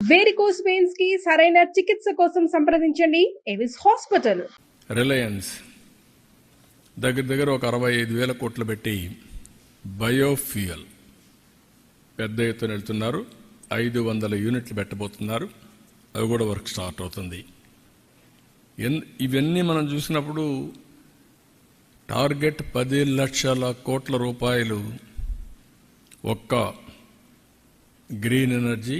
Varicose veins కి సరైన చికిత్స కోసం సంప్రదించండి ఎవిస్ హాస్పిటల్. రిలయన్స్ దగ్గర ఒక 65,000 కోట్లు పెట్టి బయోఫ్యూయల్ పెద్ద ఎత్తున వెళ్తున్నారు. 500 యూనిట్లు పెట్టబోతున్నారు. అవి కూడా వర్క్ స్టార్ట్ అవుతుంది. ఇవన్నీ మనం చూసినప్పుడు టార్గెట్ 10 లక్షల కోట్ల రూపాయలు ఒక్క green energy,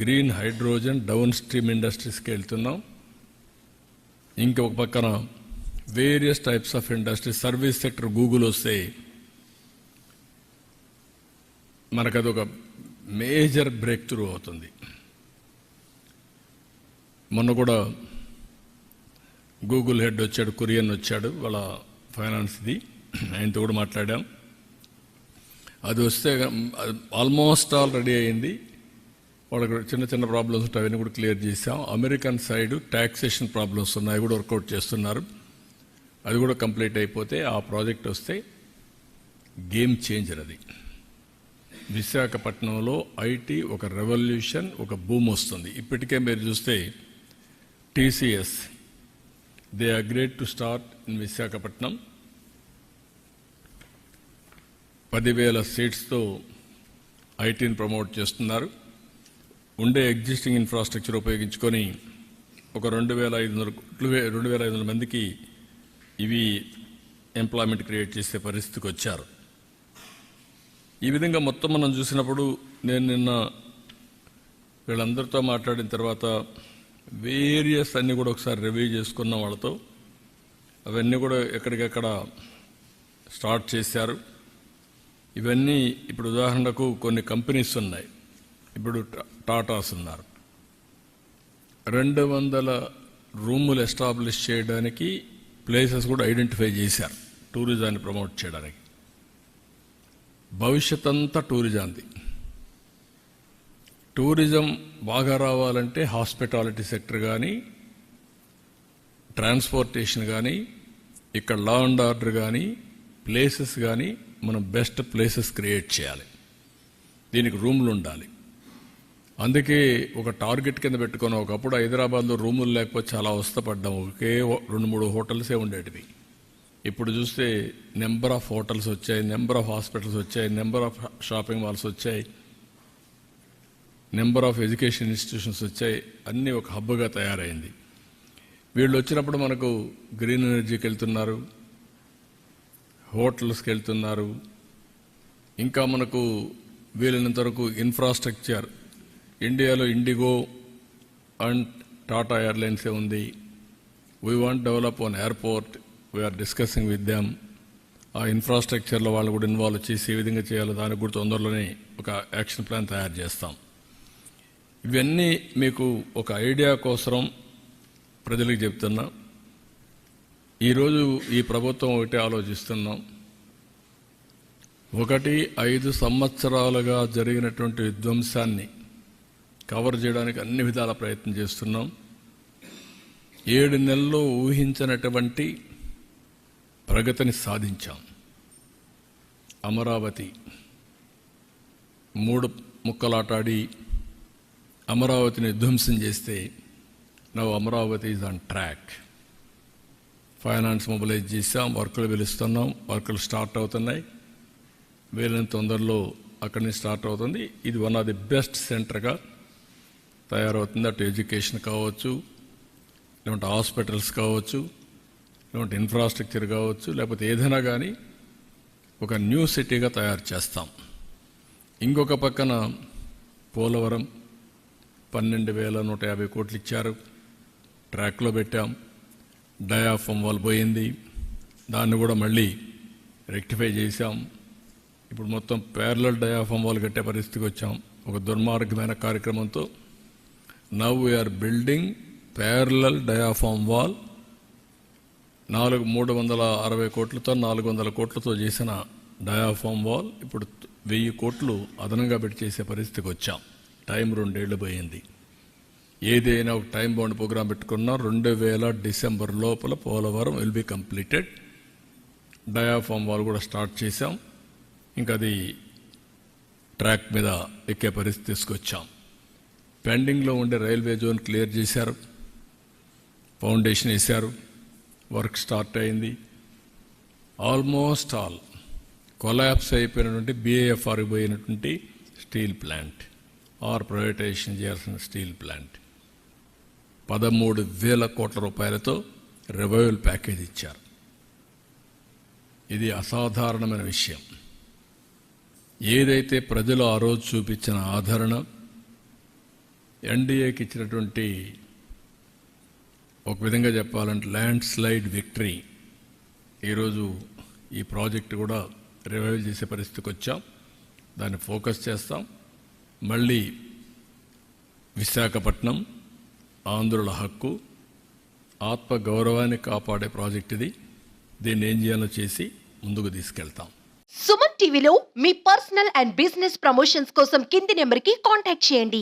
green hydrogen, downstream ఇండస్ట్రీస్కి వెళ్తున్నాం. ఇంకొక పక్కన various types of industry, service sector Google వస్తే మనకదొక మేజర్ బ్రేక్ త్రూ అవుతుంది. మొన్న కూడా గూగుల్ హెడ్ వచ్చాడు, కురియన్ వచ్చాడు, వాళ్ళ ఫైనాన్స్ది, ఆయనతో కూడా మాట్లాడాం. అది వస్తే ఆల్మోస్ట్ ఆల్ రెడీ అయింది. వాళ్ళకి చిన్న ప్రాబ్లమ్స్ ఉంటాయి, అవన్నీ కూడా క్లియర్ చేసాం. అమెరికన్ సైడ్ ట్యాక్సేషన్ ప్రాబ్లమ్స్ ఉన్నాయి, కూడా వర్కౌట్ చేస్తున్నారు. అది కూడా కంప్లీట్ అయిపోతే ఆ ప్రాజెక్ట్ వస్తే గేమ్ చేంజర్. అది విశాఖపట్నంలో ఐటీ ఒక రెవల్యూషన్, ఒక బూమ్ వస్తుంది. ఇప్పటికే మీరు చూస్తే TCS they agreed to start in Visakhapatnam. 10,000 సీట్స్తో ఐటీని ప్రమోట్ చేస్తున్నారు. ఉండే ఎగ్జిస్టింగ్ ఇన్ఫ్రాస్ట్రక్చర్ ఉపయోగించుకొని ఒక 2,500 మందికి ఇవి ఎంప్లాయ్మెంట్ క్రియేట్ చేసే పరిస్థితికి వచ్చారు. ఈ విధంగా మొత్తం మనం చూసినప్పుడు నేను నిన్న వీళ్ళందరితో మాట్లాడిన తర్వాత వేరియస్ అన్నీ కూడా ఒకసారి రివ్యూ చేసుకున్న వాళ్ళతో, అవన్నీ కూడా ఎక్కడికెక్కడ స్టార్ట్ చేశారు. ఇవన్నీ ఇప్పుడు ఉదాహరణకు కొన్ని కంపెనీస్ ఉన్నాయి. ఇప్పుడు టాటాస్ ఉన్నారు. 200 రూములు ఎస్టాబ్లిష్ చేయడానికి ప్లేసెస్ కూడా ఐడెంటిఫై చేశారు, టూరిజాన్ని ప్రమోట్ చేయడానికి. భవిష్యత్ అంతా టూరిజంది. టూరిజం బాగా రావాలంటే హాస్పిటాలిటీ సెక్టర్ కానీ, ట్రాన్స్పోర్టేషన్ కానీ, ఇక్కడ లా అండ్ ఆర్డర్ కానీ, ప్లేసెస్ కానీ మనం బెస్ట్ ప్లేసెస్ క్రియేట్ చేయాలి. దీనికి రూములు ఉండాలి. అందుకే ఒక టార్గెట్ కింద పెట్టుకుని, ఒకప్పుడు హైదరాబాద్లో రూములు లేకపోతే చాలా అవస్థపడ్డాం. ఒకే 2-3 హోటల్సే ఉండేటివి. ఇప్పుడు చూస్తే నెంబర్ ఆఫ్ హోటల్స్ వచ్చాయి, నెంబర్ ఆఫ్ హాస్పిటల్స్ వచ్చాయి, నెంబర్ ఆఫ్ షాపింగ్ మాల్స్ వచ్చాయి, నెంబర్ ఆఫ్ ఎడ్యుకేషన్ ఇన్స్టిట్యూషన్స్ వచ్చాయి. అన్నీ ఒక హబ్గా తయారైంది. వీళ్ళు వచ్చినప్పుడు మనకు గ్రీన్ ఎనర్జీకి వెళ్తున్నారు, హోటల్స్కి వెళ్తున్నారు. ఇంకా మనకు వీలైనంత వరకు ఇన్ఫ్రాస్ట్రక్చర్ ఇండియాలో ఇండిగో అండ్ టాటా ఎయిర్లైన్సే ఉంది. We want develop on airport, we are discussing with them. ఆ ఇన్ఫ్రాస్ట్రక్చర్లో వాళ్ళు కూడా ఇన్వాల్వ్ చేసి ఏ విధంగా చేయాలో దానికి కూడా తొందరలోనే ఒక యాక్షన్ ప్లాన్ తయారు చేస్తాం. ఇవన్నీ మీకు ఒక ఐడియా కోసం ప్రజలకు చెప్తున్నా. ఈరోజు ఈ ప్రభుత్వం ఒకటి ఆలోచిస్తున్నాం. 5 సంవత్సరాలుగా జరిగినటువంటి విధ్వంసాన్ని కవర్ చేయడానికి అన్ని విధాల ప్రయత్నం చేస్తున్నాం. 7 నెలల్లో ఊహించినటువంటి ప్రగతిని సాధించాం. అమరావతి 3 ముక్కలాటాడి అమరావతిని ధ్వంసం చేస్తే now Amaravati is on track. Finance mobilise చేసాం, వర్కులు పిలుస్తున్నాం, వర్కులు స్టార్ట్ అవుతున్నాయి. వీలైన తొందరలో అక్కడి నుంచి స్టార్ట్ అవుతుంది. ఇది వన్ ఆఫ్ ది బెస్ట్ సెంటర్గా తయారవుతుంది. అటు ఎడ్యుకేషన్ కావచ్చు, లేకుంటే హాస్పిటల్స్ కావచ్చు, లేకుంటే ఇన్ఫ్రాస్ట్రక్చర్ కావచ్చు, లేకపోతే ఏదైనా కానీ ఒక న్యూ సిటీగా తయారు చేస్తాం. ఇంకొక పక్కన పోలవరం 12,150 కోట్లు ఇచ్చారు, ట్రాక్లో పెట్టాం. డయాఫామ్ వాల్ పోయింది, దాన్ని కూడా మళ్ళీ రెక్టిఫై చేశాం. ఇప్పుడు మొత్తం ప్యారలల్ డయాఫామ్ వాల్ కట్టే పరిస్థితికి వచ్చాం. ఒక దుర్మార్గమైన కార్యక్రమంతో now we are building parallel diaphragm wall. 360 కోట్లతో 400 కోట్లతో చేసిన డయాఫామ్ వాల్ ఇప్పుడు 1000 కోట్లు అదనంగా పెట్టి చేసే పరిస్థితికి వచ్చాం. టైం 2 ఏళ్లు పోయింది. ఏదైనా ఒక టైం బౌండ్ ప్రోగ్రాం పెట్టుకున్నా 2000 డిసెంబర్ లోపల Polavaram will be completed. Diaphragm wall కూడా స్టార్ట్ చేశాం. ఇంకా అది ట్రాక్ మీద ఎక్కే పరిస్థితి తీసుకొచ్చాం. పెండింగ్లో ఉండే రైల్వే జోన్ క్లియర్ చేశారు, ఫౌండేషన్ వేశారు, వర్క్ స్టార్ట్ అయింది. ఆల్మోస్ట్ ఆల్ కొలాప్స్ అయిపోయినటువంటి BIFR పోయినటువంటి స్టీల్ ప్లాంట్ ఆర్ ప్రైవేటైజేషన్ చేయాల్సిన స్టీల్ ప్లాంట్ 13,000 కోట్ల రూపాయలతో రివైవల్ ప్యాకేజ్ ఇచ్చారు. ఇది అసాధారణమైన విషయం. ఏదైతే ప్రజలు ఆ రోజు చూపించిన ఆదరణ, ఎన్డీఏకి ఇచ్చినటువంటి ఒక విధంగా చెప్పాలంటే ల్యాండ్ స్లైడ్ విక్టరీ, ఈరోజు ఈ ప్రాజెక్ట్ కూడా రివైవ్ చేసే పరిస్థితికి వచ్చాం. దాన్ని ఫోకస్ చేస్తాం. మళ్ళీ విశాఖపట్నం ఆంధ్రుల హక్కు, ఆత్మ గౌరవాన్ని కాపాడే ప్రాజెక్ట్ ఇది. దీన్ని ఏం చేయాలో చేసి ముందుకు తీసుకెళ్తాం. సుమన్ టీవీలో మీ పర్సనల్ అండ్ బిజినెస్ ప్రమోషన్స్ కోసం కింది నెంబర్కి కాంటాక్ట్ చేయండి.